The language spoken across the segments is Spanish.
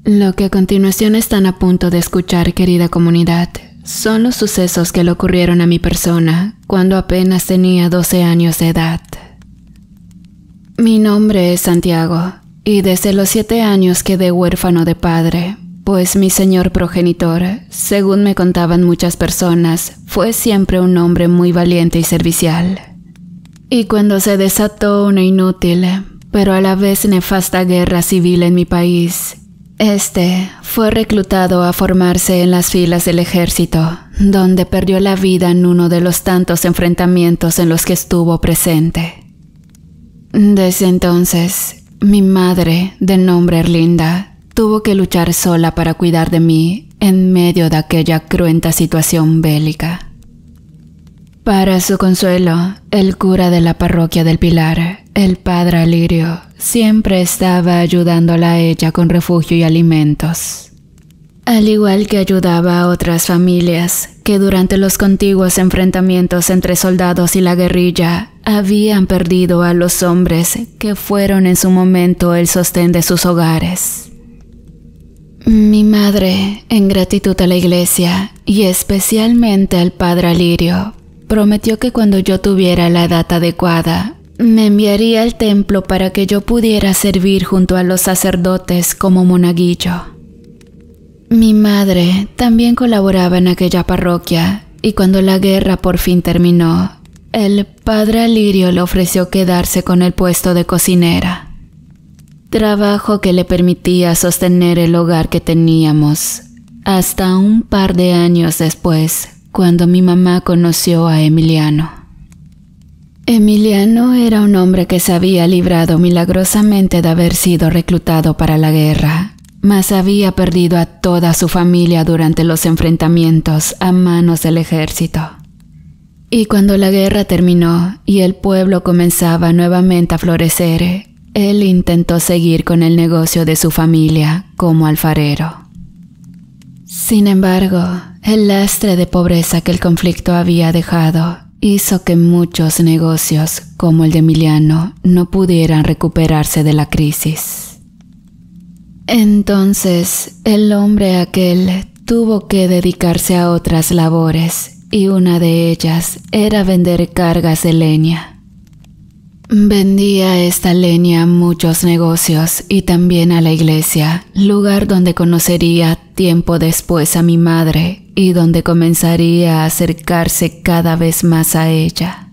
Lo que a continuación están a punto de escuchar, querida comunidad, son los sucesos que le ocurrieron a mi persona cuando apenas tenía 12 años de edad. Mi nombre es Santiago y desde los 7 años quedé huérfano de padre, pues mi señor progenitor, según me contaban muchas personas, fue siempre un hombre muy valiente y servicial. Y cuando se desató una inútil, pero a la vez nefasta guerra civil en mi país, fue reclutado a formarse en las filas del ejército, donde perdió la vida en uno de los tantos enfrentamientos en los que estuvo presente. Desde entonces, mi madre, de nombre Erlinda, tuvo que luchar sola para cuidar de mí en medio de aquella cruenta situación bélica. Para su consuelo, el cura de la parroquia del Pilar, el padre Alirio, siempre estaba ayudándola a ella con refugio y alimentos. Al igual que ayudaba a otras familias que durante los contiguos enfrentamientos entre soldados y la guerrilla habían perdido a los hombres que fueron en su momento el sostén de sus hogares. Mi madre, en gratitud a la iglesia y especialmente al padre Alirio, prometió que cuando yo tuviera la edad adecuada, me enviaría al templo para que yo pudiera servir junto a los sacerdotes como monaguillo. Mi madre también colaboraba en aquella parroquia y cuando la guerra por fin terminó, el padre Alirio le ofreció quedarse con el puesto de cocinera, trabajo que le permitía sostener el hogar que teníamos, hasta un par de años después, cuando mi mamá conoció a Emiliano. Emiliano era un hombre que se había librado milagrosamente de haber sido reclutado para la guerra, mas había perdido a toda su familia durante los enfrentamientos a manos del ejército. Y cuando la guerra terminó y el pueblo comenzaba nuevamente a florecer, él intentó seguir con el negocio de su familia como alfarero. Sin embargo, el lastre de pobreza que el conflicto había dejado hizo que muchos negocios, como el de Emiliano, no pudieran recuperarse de la crisis. Entonces, el hombre aquel tuvo que dedicarse a otras labores, y una de ellas era vender cargas de leña. Vendía esta leña a muchos negocios y también a la iglesia, lugar donde conocería tiempo después a mi madre y donde comenzaría a acercarse cada vez más a ella.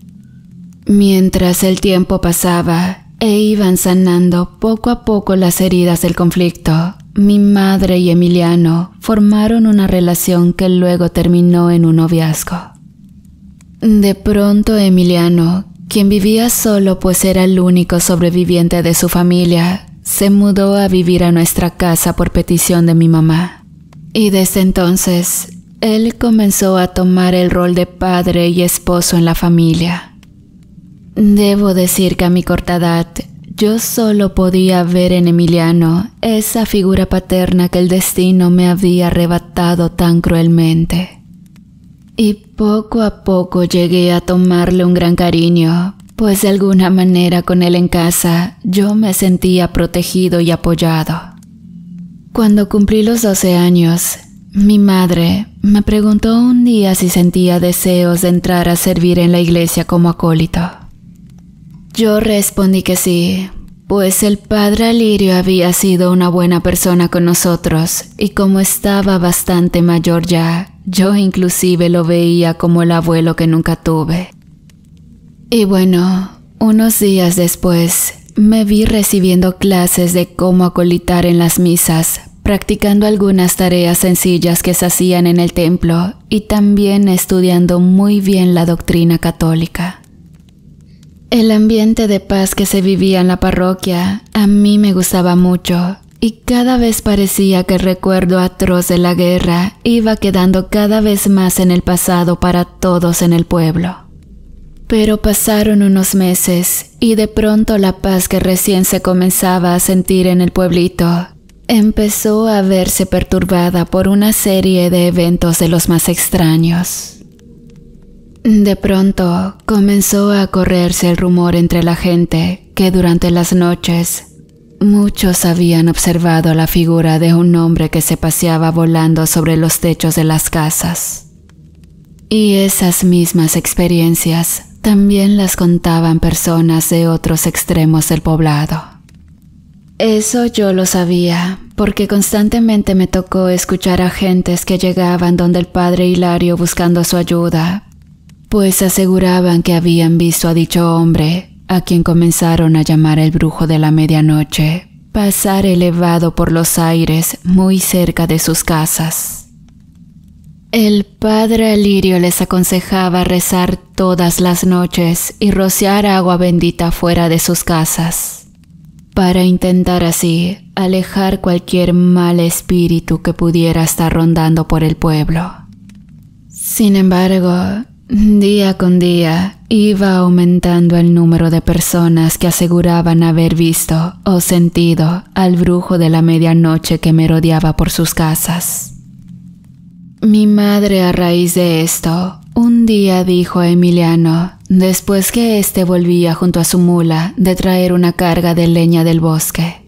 Mientras el tiempo pasaba e iban sanando poco a poco las heridas del conflicto, mi madre y Emiliano formaron una relación que luego terminó en un noviazgo. De pronto Emiliano, quien vivía solo pues era el único sobreviviente de su familia, se mudó a vivir a nuestra casa por petición de mi mamá. Y desde entonces, él comenzó a tomar el rol de padre y esposo en la familia. Debo decir que a mi corta edad, yo solo podía ver en Emiliano esa figura paterna que el destino me había arrebatado tan cruelmente. Y poco a poco llegué a tomarle un gran cariño, pues de alguna manera con él en casa yo me sentía protegido y apoyado. Cuando cumplí los 12 años, mi madre me preguntó un día si sentía deseos de entrar a servir en la iglesia como acólito. Yo respondí que sí, pues el padre Alirio había sido una buena persona con nosotros y como estaba bastante mayor ya, yo inclusive lo veía como el abuelo que nunca tuve. Y bueno, unos días después me vi recibiendo clases de cómo acolitar en las misas, practicando algunas tareas sencillas que se hacían en el templo y también estudiando muy bien la doctrina católica. El ambiente de paz que se vivía en la parroquia a mí me gustaba mucho y cada vez parecía que el recuerdo atroz de la guerra iba quedando cada vez más en el pasado para todos en el pueblo. Pero pasaron unos meses y de pronto la paz que recién se comenzaba a sentir en el pueblito empezó a verse perturbada por una serie de eventos de los más extraños. De pronto comenzó a correrse el rumor entre la gente que durante las noches Muchos habían observado la figura de un hombre que se paseaba volando sobre los techos de las casas. Y esas mismas experiencias también las contaban personas de otros extremos del poblado. Eso yo lo sabía, porque constantemente me tocó escuchar a gentes que llegaban donde el padre Hilario buscando su ayuda, pues aseguraban que habían visto a dicho hombre, a quien comenzaron a llamar el brujo de la medianoche, pasar elevado por los aires muy cerca de sus casas. El padre Alirio les aconsejaba rezar todas las noches y rociar agua bendita fuera de sus casas, para intentar así alejar cualquier mal espíritu que pudiera estar rondando por el pueblo. Sin embargo, día con día iba aumentando el número de personas que aseguraban haber visto o sentido al brujo de la medianoche que merodeaba por sus casas. Mi madre, a raíz de esto, un día dijo a Emiliano, después que éste volvía junto a su mula de traer una carga de leña del bosque: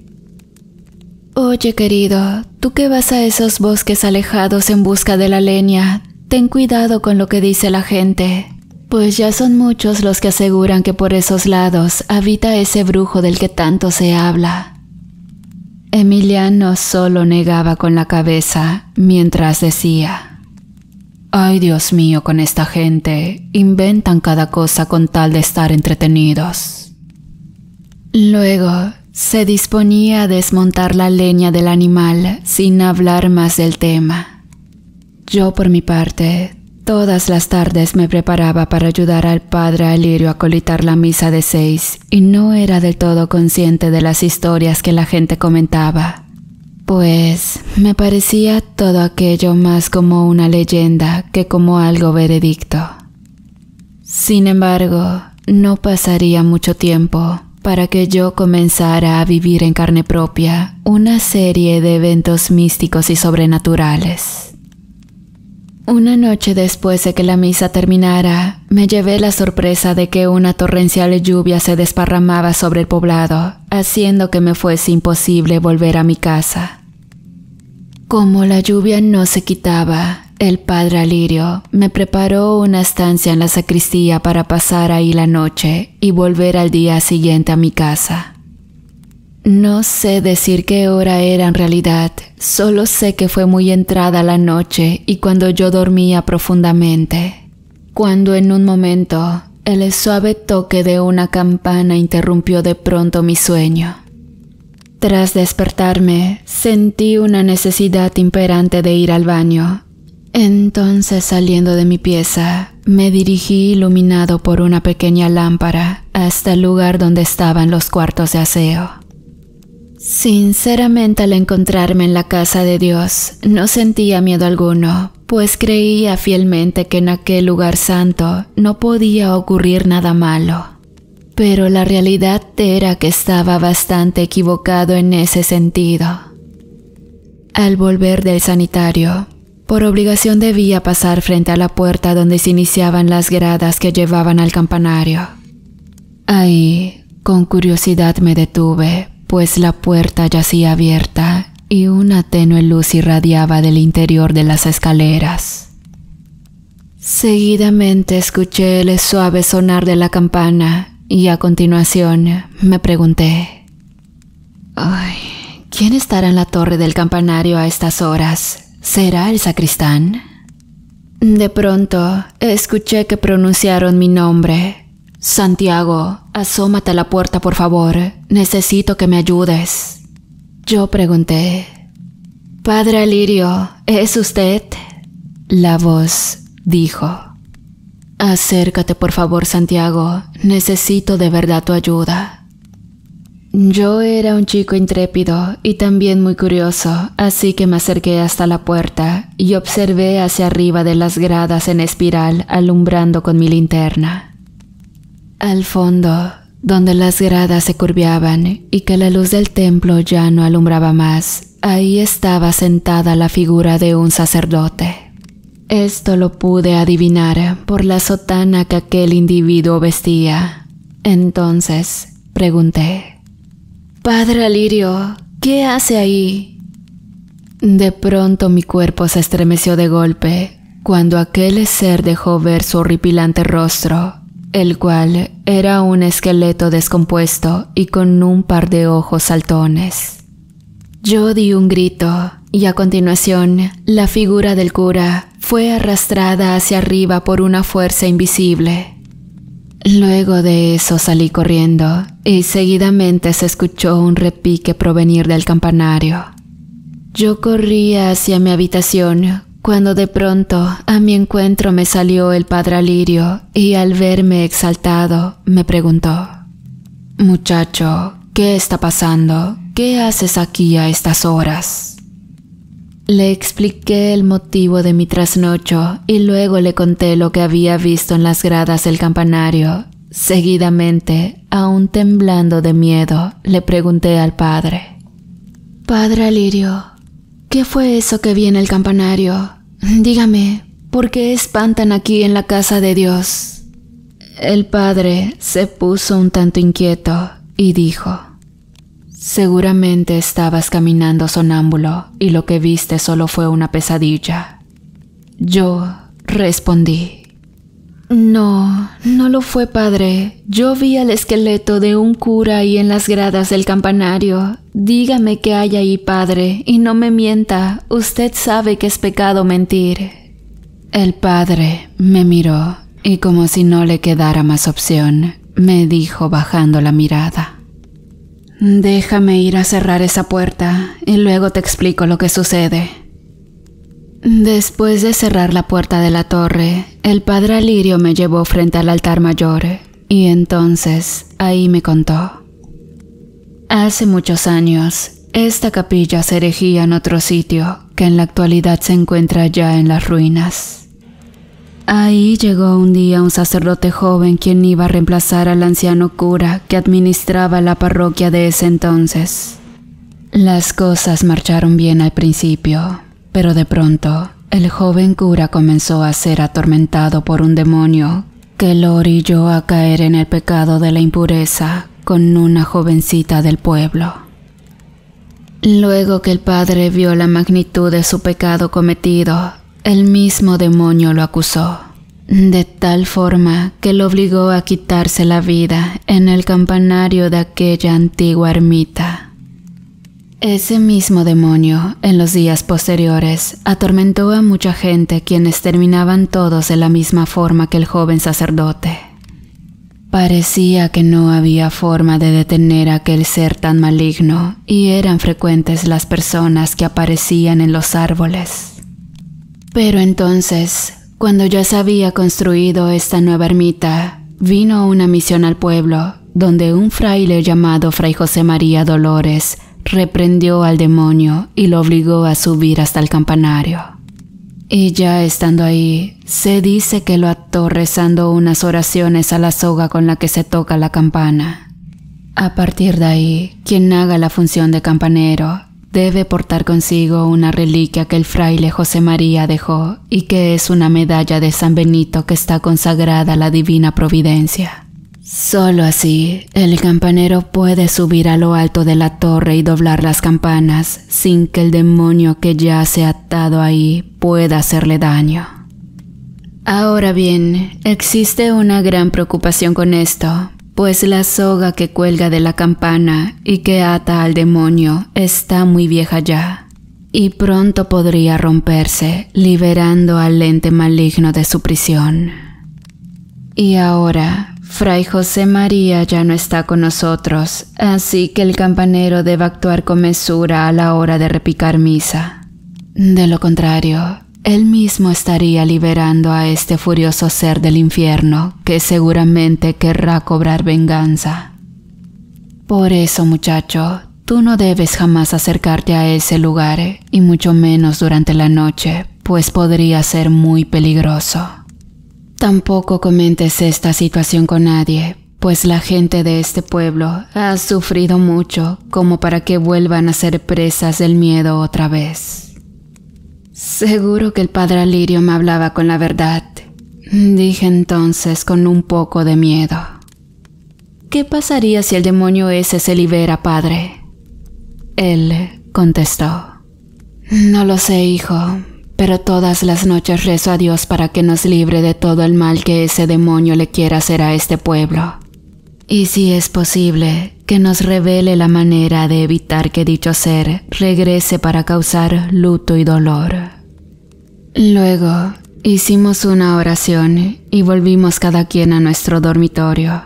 «Oye, querido, tú que vas a esos bosques alejados en busca de la leña, ten cuidado con lo que dice la gente, pues ya son muchos los que aseguran que por esos lados habita ese brujo del que tanto se habla». Emiliano solo negaba con la cabeza mientras decía: «Ay, Dios mío, con esta gente, inventan cada cosa con tal de estar entretenidos». Luego se disponía a desmontar la leña del animal sin hablar más del tema. Yo, por mi parte, todas las tardes me preparaba para ayudar al padre Alirio a colitar la misa de 6 y no era del todo consciente de las historias que la gente comentaba, pues me parecía todo aquello más como una leyenda que como algo veredicto. Sin embargo, no pasaría mucho tiempo para que yo comenzara a vivir en carne propia una serie de eventos místicos y sobrenaturales. Una noche después de que la misa terminara, me llevé la sorpresa de que una torrencial lluvia se desparramaba sobre el poblado, haciendo que me fuese imposible volver a mi casa. Como la lluvia no se quitaba, el padre Alirio me preparó una estancia en la sacristía para pasar ahí la noche y volver al día siguiente a mi casa. No sé decir qué hora era en realidad, solo sé que fue muy entrada la noche y cuando yo dormía profundamente, cuando en un momento el suave toque de una campana interrumpió de pronto mi sueño. Tras despertarme, sentí una necesidad imperante de ir al baño. Entonces, saliendo de mi pieza, me dirigí iluminado por una pequeña lámpara hasta el lugar donde estaban los cuartos de aseo. Sinceramente, al encontrarme en la casa de Dios, no sentía miedo alguno, pues creía fielmente que en aquel lugar santo no podía ocurrir nada malo. Pero la realidad era que estaba bastante equivocado en ese sentido. Al volver del sanitario, por obligación debía pasar frente a la puerta donde se iniciaban las gradas que llevaban al campanario. Ahí, con curiosidad me detuve, pues la puerta yacía abierta y una tenue luz irradiaba del interior de las escaleras. Seguidamente escuché el suave sonar de la campana y a continuación me pregunté: «Ay, ¿quién estará en la torre del campanario a estas horas? ¿Será el sacristán?». De pronto escuché que pronunciaron mi nombre. «Santiago, asómate a la puerta, por favor. Necesito que me ayudes». Yo pregunté: «Padre Alirio, ¿es usted?». La voz dijo: «Acércate, por favor, Santiago. Necesito de verdad tu ayuda». Yo era un chico intrépido y también muy curioso, así que me acerqué hasta la puerta y observé hacia arriba de las gradas en espiral, alumbrando con mi linterna. Al fondo, donde las gradas se curveaban y que la luz del templo ya no alumbraba más, ahí estaba sentada la figura de un sacerdote. Esto lo pude adivinar por la sotana que aquel individuo vestía. Entonces pregunté: Padre Alirio, ¿qué hace ahí? De pronto mi cuerpo se estremeció de golpe cuando aquel ser dejó ver su horripilante rostro, el cual era un esqueleto descompuesto y con un par de ojos saltones. Yo di un grito y a continuación la figura del cura fue arrastrada hacia arriba por una fuerza invisible. Luego de eso salí corriendo y seguidamente se escuchó un repique provenir del campanario. Yo corría hacia mi habitación cuando de pronto a mi encuentro me salió el padre Alirio y al verme exaltado me preguntó: «Muchacho, ¿qué está pasando? ¿Qué haces aquí a estas horas?». Le expliqué el motivo de mi trasnocho y luego le conté lo que había visto en las gradas del campanario. Seguidamente, aún temblando de miedo, le pregunté al padre: «Padre Alirio, ¿qué fue eso que vi en el campanario? Dígame, ¿por qué espantan aquí en la casa de Dios?». El padre se puso un tanto inquieto y dijo: «Seguramente estabas caminando sonámbulo y lo que viste solo fue una pesadilla». Yo respondí: «No, no lo fue, padre. Yo vi al esqueleto de un cura ahí en las gradas del campanario. Dígame qué hay ahí, padre, y no me mienta. Usted sabe que es pecado mentir». El padre me miró y como si no le quedara más opción, me dijo bajando la mirada: «Déjame ir a cerrar esa puerta y luego te explico lo que sucede». Después de cerrar la puerta de la torre, el padre Alirio me llevó frente al altar mayor y entonces ahí me contó: «Hace muchos años, esta capilla se erigía en otro sitio que en la actualidad se encuentra ya en las ruinas. Ahí llegó un día un sacerdote joven quien iba a reemplazar al anciano cura que administraba la parroquia de ese entonces. Las cosas marcharon bien al principio, pero de pronto el joven cura comenzó a ser atormentado por un demonio que lo orilló a caer en el pecado de la impureza con una jovencita del pueblo. Luego que el padre vio la magnitud de su pecado cometido, el mismo demonio lo acusó, de tal forma que lo obligó a quitarse la vida en el campanario de aquella antigua ermita. Ese mismo demonio, en los días posteriores, atormentó a mucha gente quienes terminaban todos de la misma forma que el joven sacerdote. Parecía que no había forma de detener a aquel ser tan maligno y eran frecuentes las personas que aparecían en los árboles. Pero entonces, cuando ya se había construido esta nueva ermita, vino una misión al pueblo, donde un fraile llamado Fray José María Dolores reprendió al demonio y lo obligó a subir hasta el campanario. Y ya estando ahí, se dice que lo ató rezando unas oraciones a la soga con la que se toca la campana. A partir de ahí, quien haga la función de campanero debe portar consigo una reliquia que el fraile José María dejó y que es una medalla de San Benito que está consagrada a la divina providencia. Solo así, el campanero puede subir a lo alto de la torre y doblar las campanas sin que el demonio que yace atado ahí pueda hacerle daño. Ahora bien, existe una gran preocupación con esto, pues la soga que cuelga de la campana y que ata al demonio está muy vieja ya, y pronto podría romperse, liberando al ente maligno de su prisión. Y ahora, Fray José María ya no está con nosotros, así que el campanero debe actuar con mesura a la hora de repicar misa. De lo contrario, él mismo estaría liberando a este furioso ser del infierno que seguramente querrá cobrar venganza. Por eso, muchacho, tú no debes jamás acercarte a ese lugar, y mucho menos durante la noche, pues podría ser muy peligroso. Tampoco comentes esta situación con nadie, pues la gente de este pueblo ha sufrido mucho como para que vuelvan a ser presas del miedo otra vez. Seguro que el padre Alirio me hablaba con la verdad, dije entonces con un poco de miedo. ¿Qué pasaría si el demonio ese se libera, padre? Él contestó: «No lo sé, hijo, pero todas las noches rezo a Dios para que nos libre de todo el mal que ese demonio le quiera hacer a este pueblo. Y si es posible, que nos revele la manera de evitar que dicho ser regrese para causar luto y dolor». Luego hicimos una oración y volvimos cada quien a nuestro dormitorio.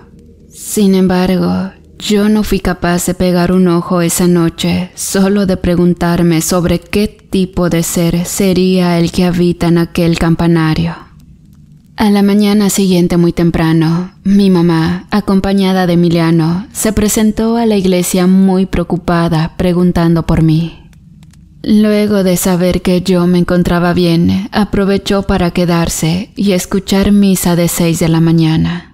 Sin embargo, yo no fui capaz de pegar un ojo esa noche, solo de preguntarme sobre qué tipo de ser sería el que habita en aquel campanario. A la mañana siguiente muy temprano, mi mamá, acompañada de Emiliano, se presentó a la iglesia muy preocupada, preguntando por mí. Luego de saber que yo me encontraba bien, aprovechó para quedarse y escuchar misa de 6 de la mañana.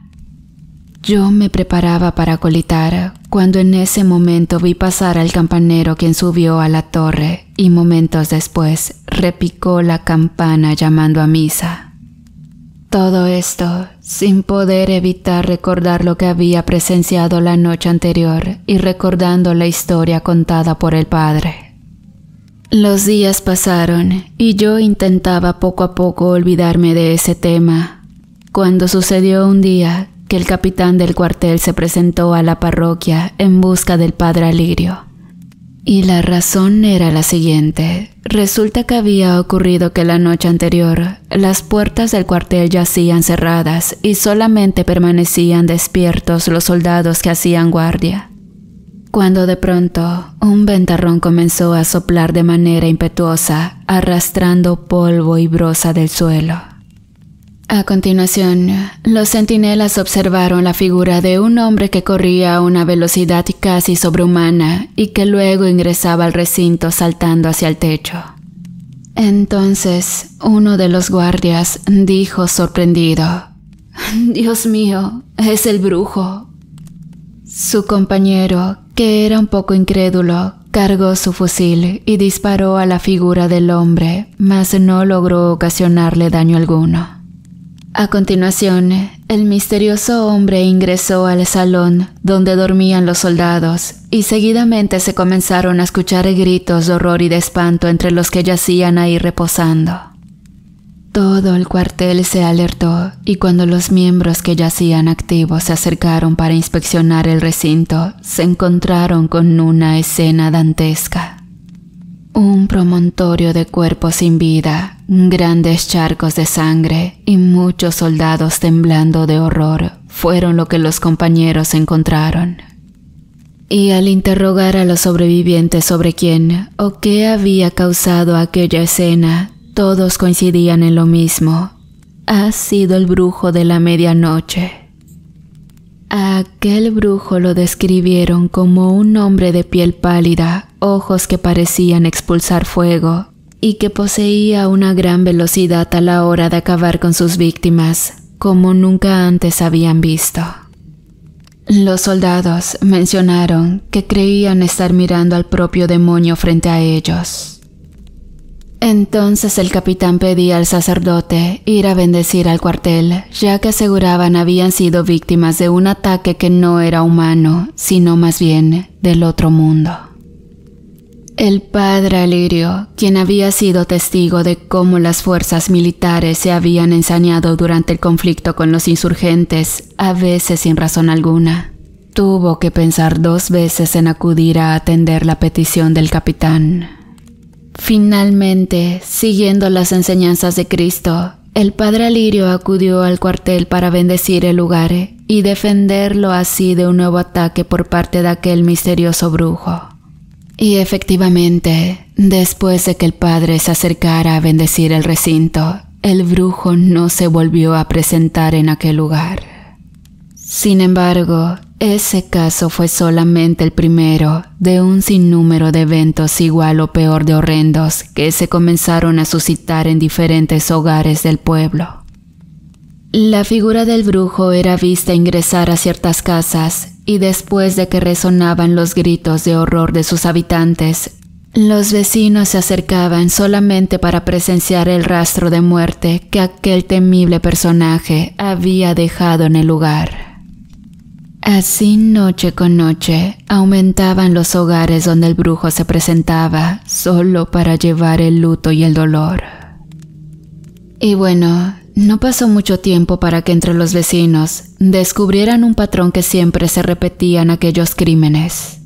Yo me preparaba para colitar cuando en ese momento vi pasar al campanero, quien subió a la torre y momentos después repicó la campana llamando a misa. Todo esto sin poder evitar recordar lo que había presenciado la noche anterior y recordando la historia contada por el padre. Los días pasaron y yo intentaba poco a poco olvidarme de ese tema, cuando sucedió un día que el capitán del cuartel se presentó a la parroquia en busca del padre Alirio. Y la razón era la siguiente. Resulta que había ocurrido que la noche anterior las puertas del cuartel yacían cerradas y solamente permanecían despiertos los soldados que hacían guardia, cuando de pronto un ventarrón comenzó a soplar de manera impetuosa, arrastrando polvo y brosa del suelo. A continuación, los centinelas observaron la figura de un hombre que corría a una velocidad casi sobrehumana y que luego ingresaba al recinto saltando hacia el techo. Entonces, uno de los guardias dijo sorprendido: «Dios mío, es el brujo». Su compañero, que era un poco incrédulo, cargó su fusil y disparó a la figura del hombre, mas no logró ocasionarle daño alguno. A continuación, el misterioso hombre ingresó al salón donde dormían los soldados y seguidamente se comenzaron a escuchar gritos de horror y de espanto entre los que yacían ahí reposando. Todo el cuartel se alertó y cuando los miembros que yacían activos se acercaron para inspeccionar el recinto, se encontraron con una escena dantesca. Un promontorio de cuerpos sin vida, grandes charcos de sangre y muchos soldados temblando de horror fueron lo que los compañeros encontraron. Y al interrogar a los sobrevivientes sobre quién o qué había causado aquella escena, todos coincidían en lo mismo: ha sido el brujo de la medianoche. A aquel brujo lo describieron como un hombre de piel pálida, ojos que parecían expulsar fuego y que poseía una gran velocidad a la hora de acabar con sus víctimas, como nunca antes habían visto. Los soldados mencionaron que creían estar mirando al propio demonio frente a ellos. Entonces el capitán pedía al sacerdote ir a bendecir al cuartel, ya que aseguraban habían sido víctimas de un ataque que no era humano, sino más bien del otro mundo. El padre Alirio, quien había sido testigo de cómo las fuerzas militares se habían ensañado durante el conflicto con los insurgentes, a veces sin razón alguna, tuvo que pensar 2 veces en acudir a atender la petición del capitán. Finalmente, siguiendo las enseñanzas de Cristo, el padre Alirio acudió al cuartel para bendecir el lugar y defenderlo así de un nuevo ataque por parte de aquel misterioso brujo. Y efectivamente, después de que el padre se acercara a bendecir el recinto, el brujo no se volvió a presentar en aquel lugar. Sin embargo, ese caso fue solamente el primero de un sinnúmero de eventos igual o peor de horrendos que se comenzaron a suscitar en diferentes hogares del pueblo. La figura del brujo era vista ingresar a ciertas casas y después de que resonaban los gritos de horror de sus habitantes, los vecinos se acercaban solamente para presenciar el rastro de muerte que aquel temible personaje había dejado en el lugar. Así noche con noche aumentaban los hogares donde el brujo se presentaba solo para llevar el luto y el dolor. Y bueno, no pasó mucho tiempo para que entre los vecinos descubrieran un patrón que siempre se repetía en aquellos crímenes.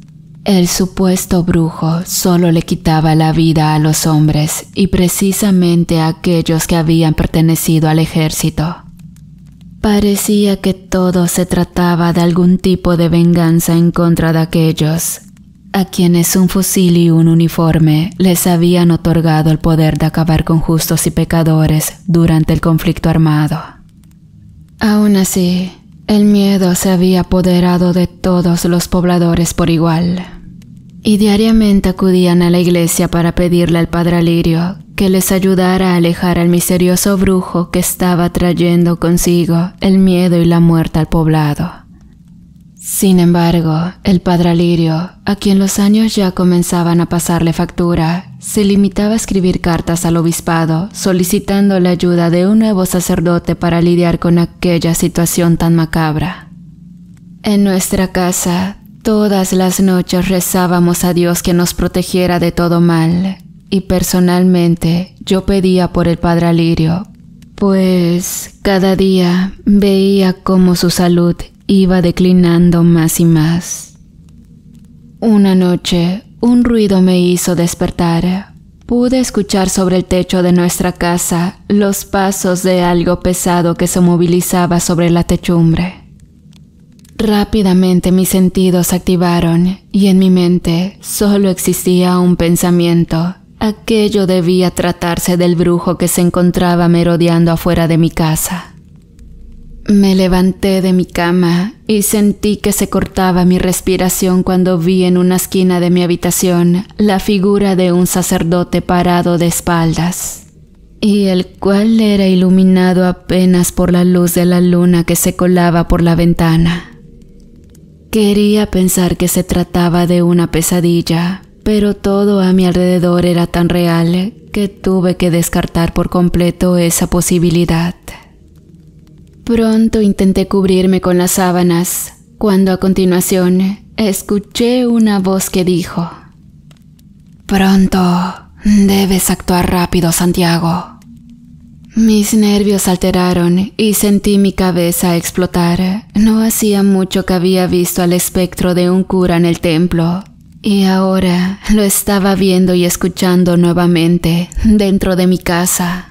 El supuesto brujo solo le quitaba la vida a los hombres y precisamente a aquellos que habían pertenecido al ejército. Parecía que todo se trataba de algún tipo de venganza en contra de aquellos a quienes un fusil y un uniforme les habían otorgado el poder de acabar con justos y pecadores durante el conflicto armado. Aún así, el miedo se había apoderado de todos los pobladores por igual, y diariamente acudían a la iglesia para pedirle al padre Alirio que les ayudara a alejar al misterioso brujo que estaba trayendo consigo el miedo y la muerte al poblado. Sin embargo, el padre Alirio, a quien los años ya comenzaban a pasarle factura, se limitaba a escribir cartas al obispado solicitando la ayuda de un nuevo sacerdote para lidiar con aquella situación tan macabra. En nuestra casa, todas las noches rezábamos a Dios que nos protegiera de todo mal, y personalmente yo pedía por el padre Alirio, pues cada día veía cómo su salud iba declinando más y más. Una noche, un ruido me hizo despertar. Pude escuchar sobre el techo de nuestra casa los pasos de algo pesado que se movilizaba sobre la techumbre. Rápidamente mis sentidos se activaron y en mi mente solo existía un pensamiento. Aquello debía tratarse del brujo que se encontraba merodeando afuera de mi casa. Me levanté de mi cama y sentí que se cortaba mi respiración cuando vi en una esquina de mi habitación la figura de un sacerdote parado de espaldas, y el cual era iluminado apenas por la luz de la luna que se colaba por la ventana. Quería pensar que se trataba de una pesadilla, pero todo a mi alrededor era tan real que tuve que descartar por completo esa posibilidad. Pronto intenté cubrirme con las sábanas, cuando a continuación escuché una voz que dijo: «Pronto, debes actuar rápido, Santiago». Mis nervios se alteraron y sentí mi cabeza explotar. No hacía mucho que había visto al espectro de un cura en el templo, y ahora lo estaba viendo y escuchando nuevamente dentro de mi casa.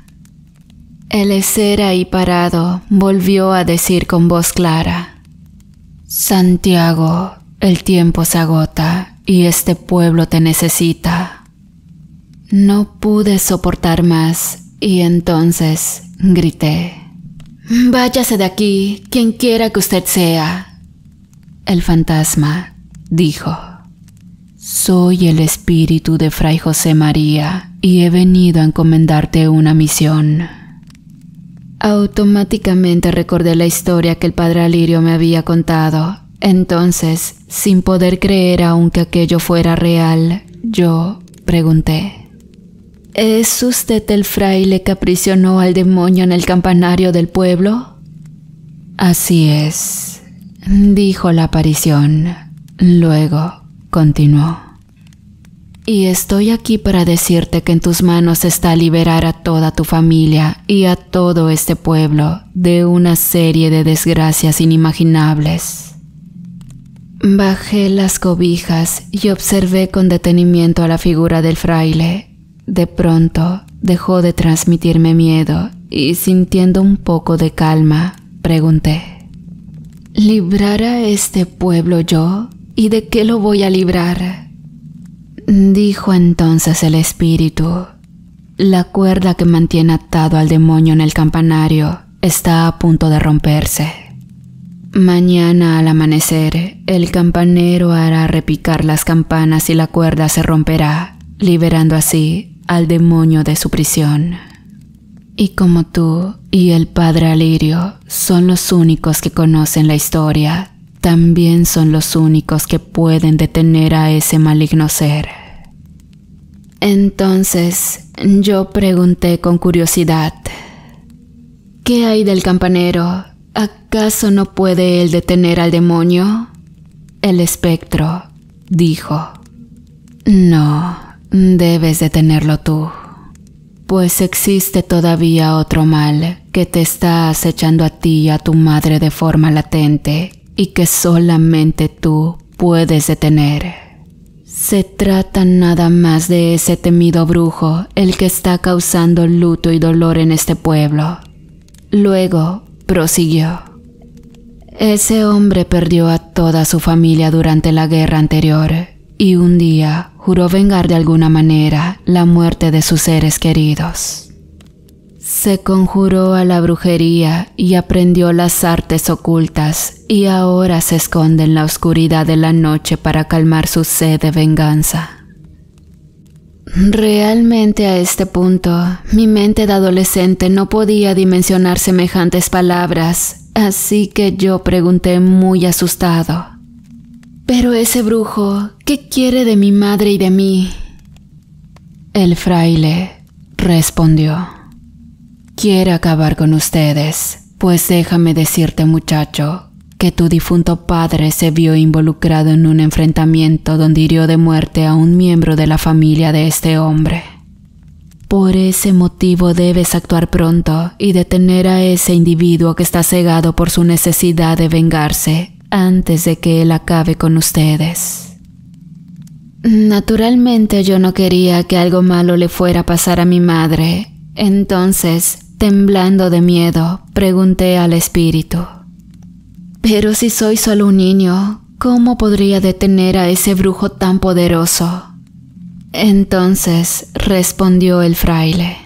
El ser ahí parado volvió a decir con voz clara: «Santiago, el tiempo se agota y este pueblo te necesita». No pude soportar más y entonces grité: «Váyase de aquí, quien quiera que usted sea». El fantasma dijo: «Soy el espíritu de Fray José María y he venido a encomendarte una misión». Automáticamente recordé la historia que el padre Alirio me había contado. Entonces, sin poder creer aún que aquello fuera real, yo pregunté: ¿Es usted el fraile que aprisionó al demonio en el campanario del pueblo? Así es, dijo la aparición. Luego continuó: y estoy aquí para decirte que en tus manos está liberar a toda tu familia y a todo este pueblo de una serie de desgracias inimaginables. Bajé las cobijas y observé con detenimiento a la figura del fraile. De pronto dejó de transmitirme miedo y, sintiendo un poco de calma, pregunté: ¿librar a este pueblo yo? ¿Y de qué lo voy a librar? Dijo entonces el espíritu: la cuerda que mantiene atado al demonio en el campanario está a punto de romperse. Mañana al amanecer, el campanero hará repicar las campanas y la cuerda se romperá, liberando así al demonio de su prisión. Y como tú y el padre Alirio son los únicos que conocen la historia, también son los únicos que pueden detener a ese maligno ser. Entonces yo pregunté con curiosidad: ¿qué hay del campanero? ¿Acaso no puede él detener al demonio? El espectro dijo: No, debes detenerlo tú, pues existe todavía otro mal que te está acechando a ti y a tu madre de forma latente y que solamente tú puedes detener. Se trata nada más de ese temido brujo el que está causando luto y dolor en este pueblo. Luego prosiguió: Ese hombre perdió a toda su familia durante la guerra anterior y un día juró vengar de alguna manera la muerte de sus seres queridos. Se conjuró a la brujería y aprendió las artes ocultas y ahora se esconde en la oscuridad de la noche para calmar su sed de venganza. Realmente a este punto, mi mente de adolescente no podía dimensionar semejantes palabras, así que yo pregunté muy asustado: «Pero ese brujo, ¿qué quiere de mi madre y de mí?». El fraile respondió: «Quiere acabar con ustedes, pues déjame decirte, muchacho, que tu difunto padre se vio involucrado en un enfrentamiento donde hirió de muerte a un miembro de la familia de este hombre. Por ese motivo debes actuar pronto y detener a ese individuo que está cegado por su necesidad de vengarse antes de que él acabe con ustedes». Naturalmente yo no quería que algo malo le fuera a pasar a mi madre, entonces, temblando de miedo, pregunté al espíritu: «Pero si soy solo un niño, ¿cómo podría detener a ese brujo tan poderoso?». Entonces respondió el fraile: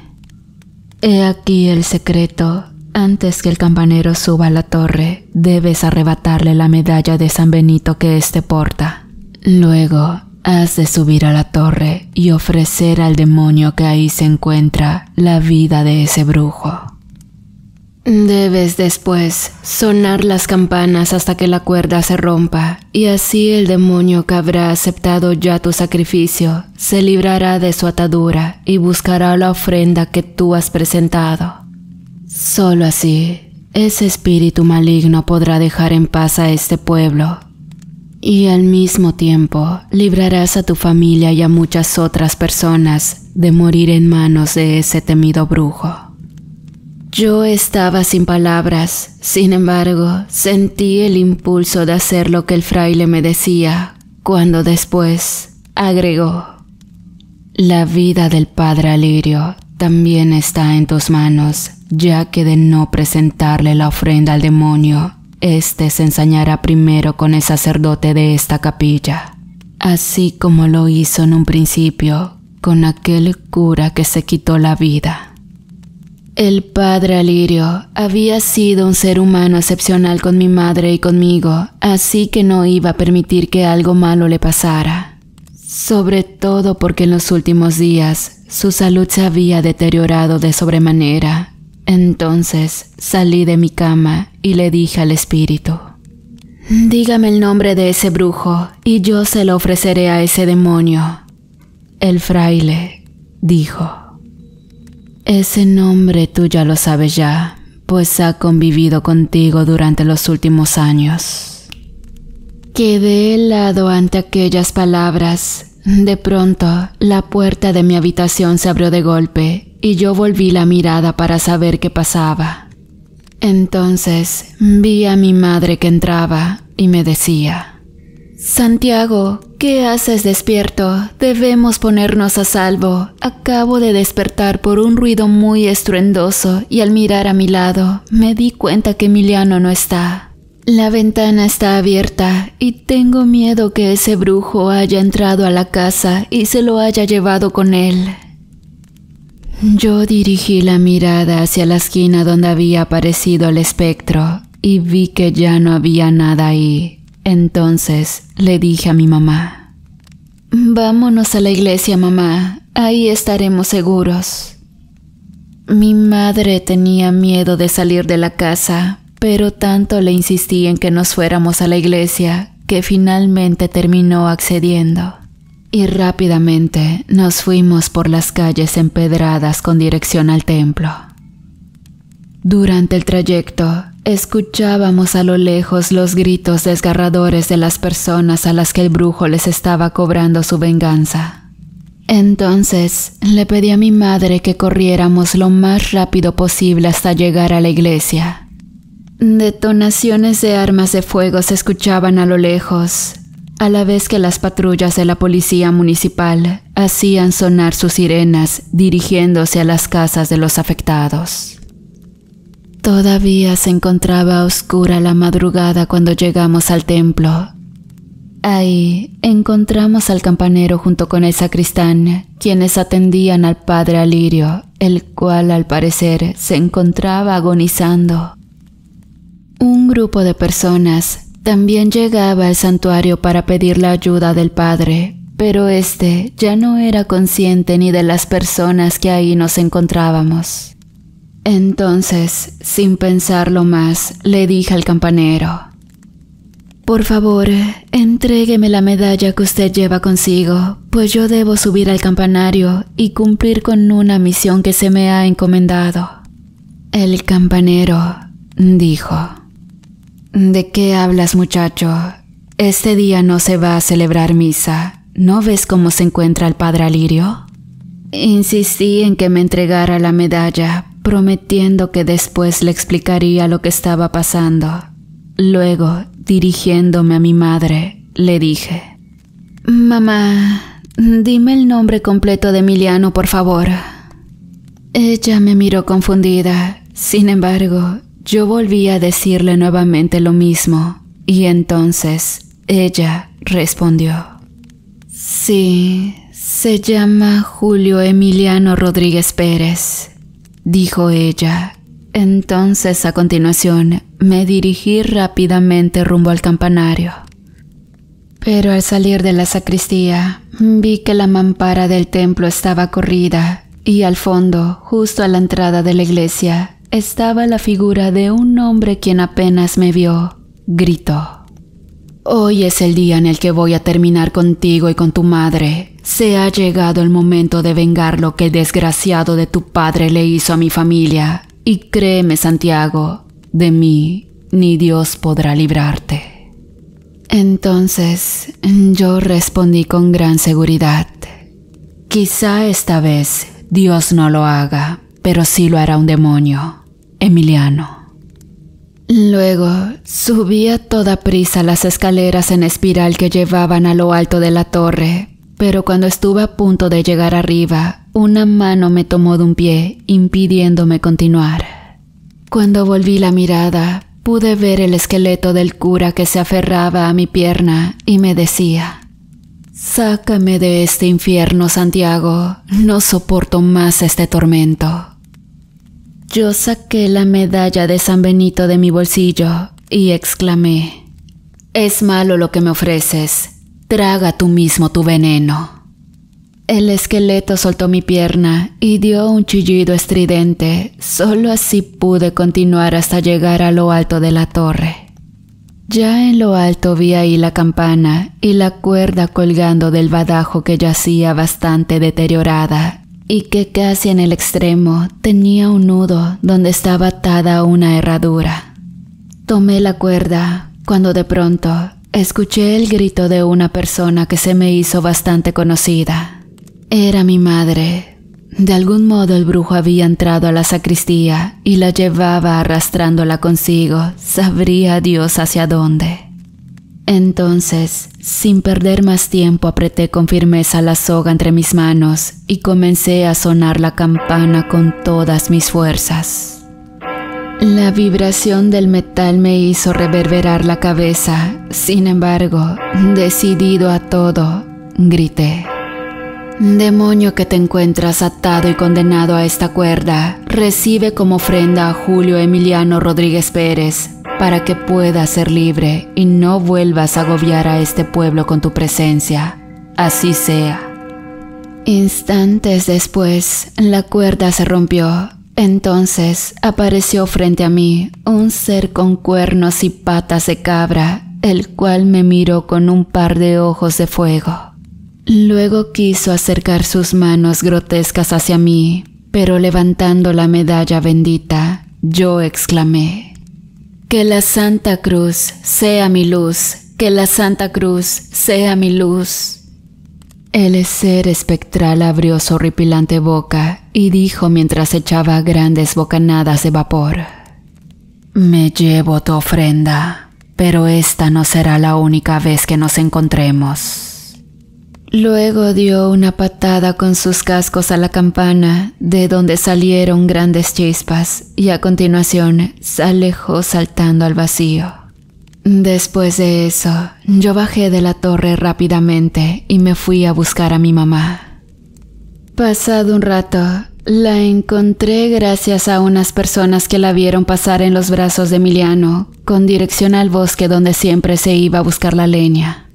«He aquí el secreto. Antes que el campanero suba a la torre, debes arrebatarle la medalla de San Benito que éste porta. Luego, has de subir a la torre y ofrecer al demonio que ahí se encuentra la vida de ese brujo. Debes después sonar las campanas hasta que la cuerda se rompa, y así el demonio que habrá aceptado ya tu sacrificio se librará de su atadura y buscará la ofrenda que tú has presentado. Solo así, ese espíritu maligno podrá dejar en paz a este pueblo, y al mismo tiempo librarás a tu familia y a muchas otras personas de morir en manos de ese temido brujo». Yo estaba sin palabras, sin embargo, sentí el impulso de hacer lo que el fraile me decía, cuando después agregó: «La vida del padre Alirio también está en tus manos, ya que de no presentarle la ofrenda al demonio, este se ensañará primero con el sacerdote de esta capilla, así como lo hizo en un principio con aquel cura que se quitó la vida». El padre Alirio había sido un ser humano excepcional con mi madre y conmigo, así que no iba a permitir que algo malo le pasara. Sobre todo porque en los últimos días su salud se había deteriorado de sobremanera. Entonces salí de mi cama y le dije al espíritu: «Dígame el nombre de ese brujo y yo se lo ofreceré a ese demonio». El fraile dijo: «Ese nombre tú ya lo sabes ya, pues ha convivido contigo durante los últimos años». Quedé helado ante aquellas palabras. De pronto, la puerta de mi habitación se abrió de golpe y yo volví la mirada para saber qué pasaba. Entonces vi a mi madre que entraba y me decía: «Santiago, ¿qué haces despierto? Debemos ponernos a salvo. Acabo de despertar por un ruido muy estruendoso y al mirar a mi lado me di cuenta que Emiliano no está. La ventana está abierta y tengo miedo que ese brujo haya entrado a la casa y se lo haya llevado con él». Yo dirigí la mirada hacia la esquina donde había aparecido el espectro y vi que ya no había nada ahí. Entonces le dije a mi mamá: «Vámonos a la iglesia, mamá, ahí estaremos seguros». Mi madre tenía miedo de salir de la casa, pero tanto le insistí en que nos fuéramos a la iglesia que finalmente terminó accediendo. Y rápidamente nos fuimos por las calles empedradas con dirección al templo. Durante el trayecto, escuchábamos a lo lejos los gritos desgarradores de las personas a las que el brujo les estaba cobrando su venganza. Entonces le pedí a mi madre que corriéramos lo más rápido posible hasta llegar a la iglesia. Detonaciones de armas de fuego se escuchaban a lo lejos, a la vez que las patrullas de la policía municipal hacían sonar sus sirenas dirigiéndose a las casas de los afectados. Todavía se encontraba oscura la madrugada cuando llegamos al templo. Ahí encontramos al campanero junto con el sacristán, quienes atendían al padre Alirio, el cual al parecer se encontraba agonizando. Un grupo de personas también llegaba al santuario para pedir la ayuda del padre, pero este ya no era consciente ni de las personas que ahí nos encontrábamos. Entonces, sin pensarlo más, le dije al campanero: «Por favor, entrégueme la medalla que usted lleva consigo, pues yo debo subir al campanario y cumplir con una misión que se me ha encomendado». El campanero dijo: «¿De qué hablas, muchacho? Este día no se va a celebrar misa. ¿No ves cómo se encuentra el padre Alirio?». Insistí en que me entregara la medalla, prometiendo que después le explicaría lo que estaba pasando. Luego, dirigiéndome a mi madre, le dije: «Mamá, dime el nombre completo de Emiliano, por favor». Ella me miró confundida. Sin embargo, yo volví a decirle nuevamente lo mismo, y entonces ella respondió: «Sí, se llama Julio Emiliano Rodríguez Pérez», dijo ella. Entonces, a continuación, me dirigí rápidamente rumbo al campanario. Pero al salir de la sacristía, vi que la mampara del templo estaba corrida, y al fondo, justo a la entrada de la iglesia, estaba la figura de un hombre quien apenas me vio. Gritó: «Hoy es el día en el que voy a terminar contigo y con tu madre. Se ha llegado el momento de vengar lo que el desgraciado de tu padre le hizo a mi familia. Y créeme, Santiago, de mí ni Dios podrá librarte». Entonces yo respondí con gran seguridad: «Quizá esta vez Dios no lo haga, pero sí lo hará un demonio, Emiliano». Luego subí a toda prisa las escaleras en espiral que llevaban a lo alto de la torre, pero cuando estuve a punto de llegar arriba, una mano me tomó de un pie, impidiéndome continuar. Cuando volví la mirada, pude ver el esqueleto del cura que se aferraba a mi pierna y me decía: «Sácame de este infierno, Santiago, no soporto más este tormento». Yo saqué la medalla de San Benito de mi bolsillo y exclamé: «Es malo lo que me ofreces, traga tú mismo tu veneno». El esqueleto soltó mi pierna y dio un chillido estridente. Solo así pude continuar hasta llegar a lo alto de la torre. Ya en lo alto vi ahí la campana y la cuerda colgando del badajo que yacía bastante deteriorada, y que casi en el extremo tenía un nudo donde estaba atada una herradura. Tomé la cuerda cuando de pronto escuché el grito de una persona que se me hizo bastante conocida. Era mi madre. De algún modo el brujo había entrado a la sacristía y la llevaba arrastrándola consigo, sabría Dios hacia dónde. Entonces, sin perder más tiempo, apreté con firmeza la soga entre mis manos y comencé a sonar la campana con todas mis fuerzas. La vibración del metal me hizo reverberar la cabeza. Sin embargo, decidido a todo, grité: «Demonio que te encuentras atado y condenado a esta cuerda, recibe como ofrenda a Julio Emiliano Rodríguez Pérez, para que puedas ser libre y no vuelvas a agobiar a este pueblo con tu presencia. Así sea». Instantes después, la cuerda se rompió. Entonces apareció frente a mí un ser con cuernos y patas de cabra, el cual me miró con un par de ojos de fuego. Luego quiso acercar sus manos grotescas hacia mí, pero levantando la medalla bendita, yo exclamé: Que la Santa Cruz sea mi luz, que la Santa Cruz sea mi luz. El ser espectral abrió su horripilante boca y dijo mientras echaba grandes bocanadas de vapor: Me llevo tu ofrenda, pero esta no será la única vez que nos encontremos. Luego dio una patada con sus cascos a la campana, de donde salieron grandes chispas, y a continuación se alejó saltando al vacío. Después de eso, yo bajé de la torre rápidamente y me fui a buscar a mi mamá. Pasado un rato, la encontré gracias a unas personas que la vieron pasar en los brazos de Emiliano, con dirección al bosque donde siempre se iba a buscar la leña.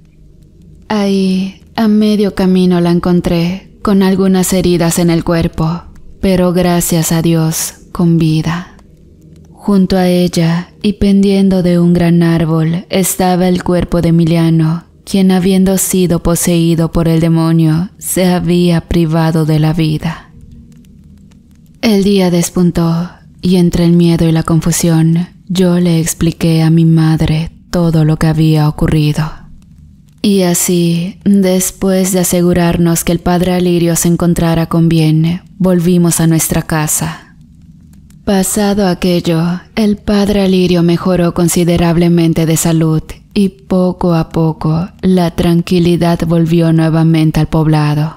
Ahí, a medio camino la encontré, con algunas heridas en el cuerpo, pero gracias a Dios, con vida. Junto a ella, y pendiendo de un gran árbol, estaba el cuerpo de Emiliano, quien habiendo sido poseído por el demonio, se había privado de la vida. El día despuntó, y entre el miedo y la confusión, yo le expliqué a mi madre todo lo que había ocurrido. Y así, después de asegurarnos que el padre Alirio se encontrara con bien, volvimos a nuestra casa. Pasado aquello, el padre Alirio mejoró considerablemente de salud y poco a poco la tranquilidad volvió nuevamente al poblado.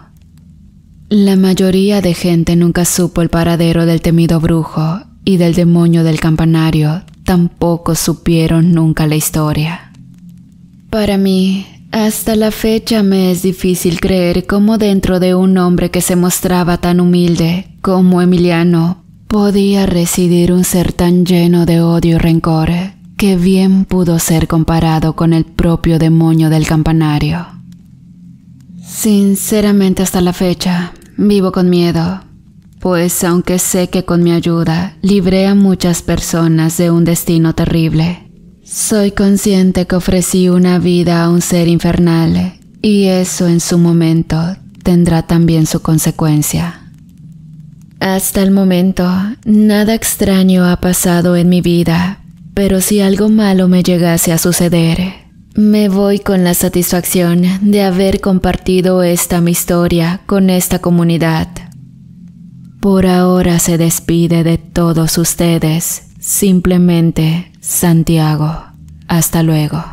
La mayoría de gente nunca supo el paradero del temido brujo y del demonio del campanario tampoco supieron nunca la historia. Para mí, hasta la fecha me es difícil creer cómo dentro de un hombre que se mostraba tan humilde como Emiliano podía residir un ser tan lleno de odio y rencor que bien pudo ser comparado con el propio demonio del campanario. Sinceramente hasta la fecha vivo con miedo, pues aunque sé que con mi ayuda libré a muchas personas de un destino terrible, soy consciente que ofrecí una vida a un ser infernal y eso en su momento tendrá también su consecuencia. Hasta el momento, nada extraño ha pasado en mi vida, pero si algo malo me llegase a suceder, me voy con la satisfacción de haber compartido esta mi historia con esta comunidad. Por ahora se despide de todos ustedes, simplemente Santiago. Hasta luego.